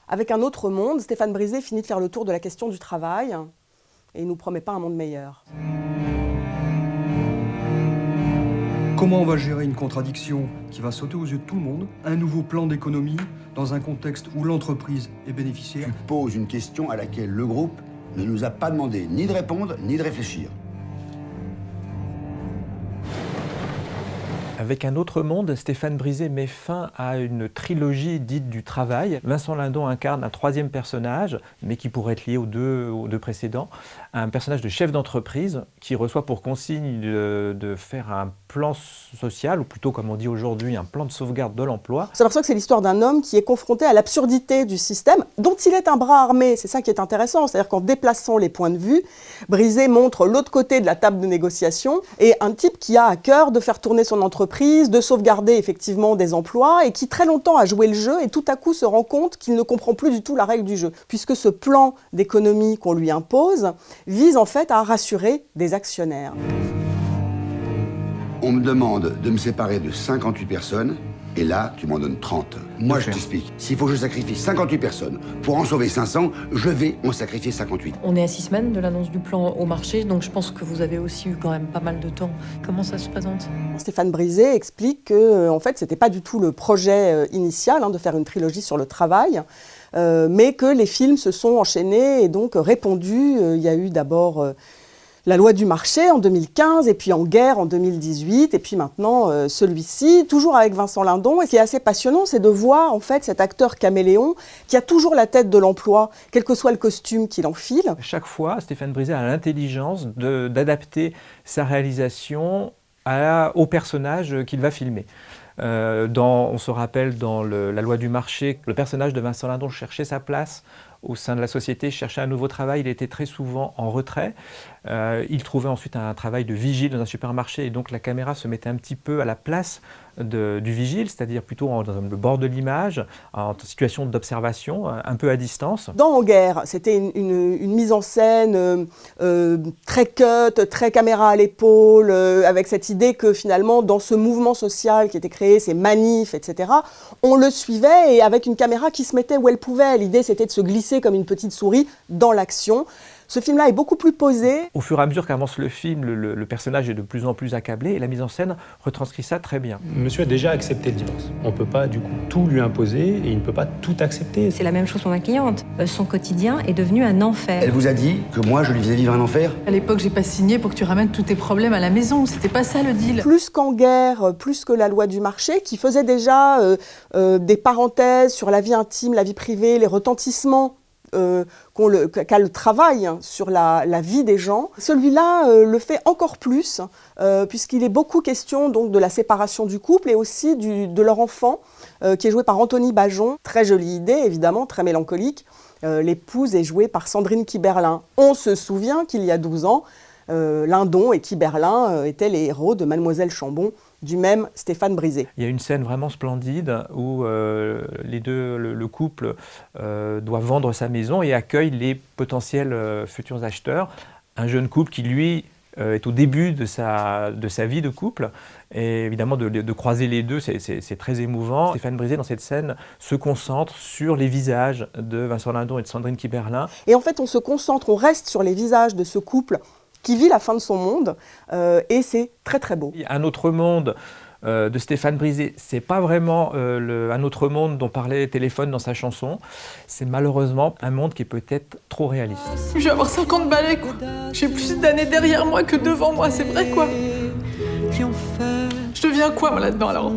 Avec Un autre monde, Stéphane Brisé finit de faire le tour de la question du travail et il ne nous promet pas un monde meilleur. Comment on va gérer une contradiction qui va sauter aux yeux de tout le monde? Un nouveau plan d'économie dans un contexte où l'entreprise est bénéficiaire. Tu poses une question à laquelle le groupe ne nous a pas demandé ni de répondre, ni de réfléchir. Avec Un autre monde, Stéphane Brisé met fin à une trilogie dite du travail. Vincent Lindon incarne un troisième personnage, mais qui pourrait être lié aux deux précédents. Un personnage de chef d'entreprise qui reçoit pour consigne de faire un plan social, ou plutôt comme on dit aujourd'hui, un plan de sauvegarde de l'emploi. On s'aperçoit que c'est l'histoire d'un homme qui est confronté à l'absurdité du système, dont il est un bras armé. C'est ça qui est intéressant, c'est-à-dire qu'en déplaçant les points de vue, Brisé montre l'autre côté de la table de négociation, et un type qui a à cœur de faire tourner son entreprise, de sauvegarder effectivement des emplois et qui très longtemps a joué le jeu et tout à coup se rend compte qu'il ne comprend plus du tout la règle du jeu. Puisque ce plan d'économie qu'on lui impose vise en fait à rassurer des actionnaires. On me demande de me séparer de 58 personnes et là, tu m'en donnes 30. Moi, je t'explique. S'il faut que je sacrifie 58 personnes pour en sauver 500, je vais en sacrifier 58. On est à 6 semaines de l'annonce du plan au marché, donc je pense que vous avez aussi eu quand même pas mal de temps. Comment ça se présente? Stéphane Brisé explique que en fait, c'était pas du tout le projet initial de faire une trilogie sur le travail, mais que les films se sont enchaînés et donc répondus. Il y a eu d'abord La loi du marché en 2015, et puis En guerre en 2018, et puis maintenant celui-ci, toujours avec Vincent Lindon. Et ce qui est assez passionnant, c'est de voir en fait cet acteur caméléon qui a toujours la tête de l'emploi, quel que soit le costume qu'il enfile. Chaque fois, Stéphane Brisé a l'intelligence d'adapter sa réalisation au personnage qu'il va filmer. On se rappelle dans La loi du marché, le personnage de Vincent Lindon cherchait sa place au sein de la société, cherchait un nouveau travail, il était très souvent en retrait. Il trouvait ensuite un travail de vigile dans un supermarché et donc la caméra se mettait un petit peu à la place du vigile, c'est-à-dire plutôt dans le bord de l'image, en situation d'observation, un peu à distance. Dans En guerre, c'était une mise en scène très cut, très caméra à l'épaule, avec cette idée que finalement dans ce mouvement social qui était créé, ces manifs, etc., on le suivait et avec une caméra qui se mettait où elle pouvait. L'idée c'était de se glisser comme une petite souris dans l'action. Ce film-là est beaucoup plus posé. Au fur et à mesure qu'avance le film, le personnage est de plus en plus accablé et la mise en scène retranscrit ça très bien. Monsieur a déjà accepté le divorce. On ne peut pas du coup tout lui imposer et il ne peut pas tout accepter. C'est la même chose pour ma cliente. Son quotidien est devenu un enfer. Elle vous a dit que moi, je lui faisais vivre un enfer? À l'époque, j'ai pas signé pour que tu ramènes tous tes problèmes à la maison. C'était pas ça le deal. Plus qu'En guerre, plus que La loi du marché, qui faisait déjà des parenthèses sur la vie intime, la vie privée, les retentissements qu'a le travail sur la vie des gens. Celui-là le fait encore plus, puisqu'il est beaucoup question donc, de la séparation du couple et aussi de leur enfant, qui est joué par Anthony Bajon. Très jolie idée, évidemment, très mélancolique. L'épouse est jouée par Sandrine Kiberlin. On se souvient qu'il y a 12 ans, Lindon et Kiberlin étaient les héros de Mademoiselle Chambon, du même Stéphane Brisé. Il y a une scène vraiment splendide où le couple doit vendre sa maison et accueille les potentiels futurs acheteurs. Un jeune couple qui, lui, est au début de sa vie de couple. Et évidemment, de croiser les deux, c'est très émouvant. Stéphane Brisé, dans cette scène, se concentre sur les visages de Vincent Lindon et de Sandrine Kiberlin. Et en fait, on reste sur les visages de ce couple qui vit la fin de son monde, et c'est très très beau. Un autre monde de Stéphane Brisé, c'est pas vraiment un autre monde dont parlait Téléphone dans sa chanson, c'est malheureusement un monde qui est peut-être trop réaliste. Je vais avoir 50 balais, quoi. J'ai plus d'années derrière moi que devant moi, c'est vrai, quoi. Je deviens quoi, moi, là-dedans, alors?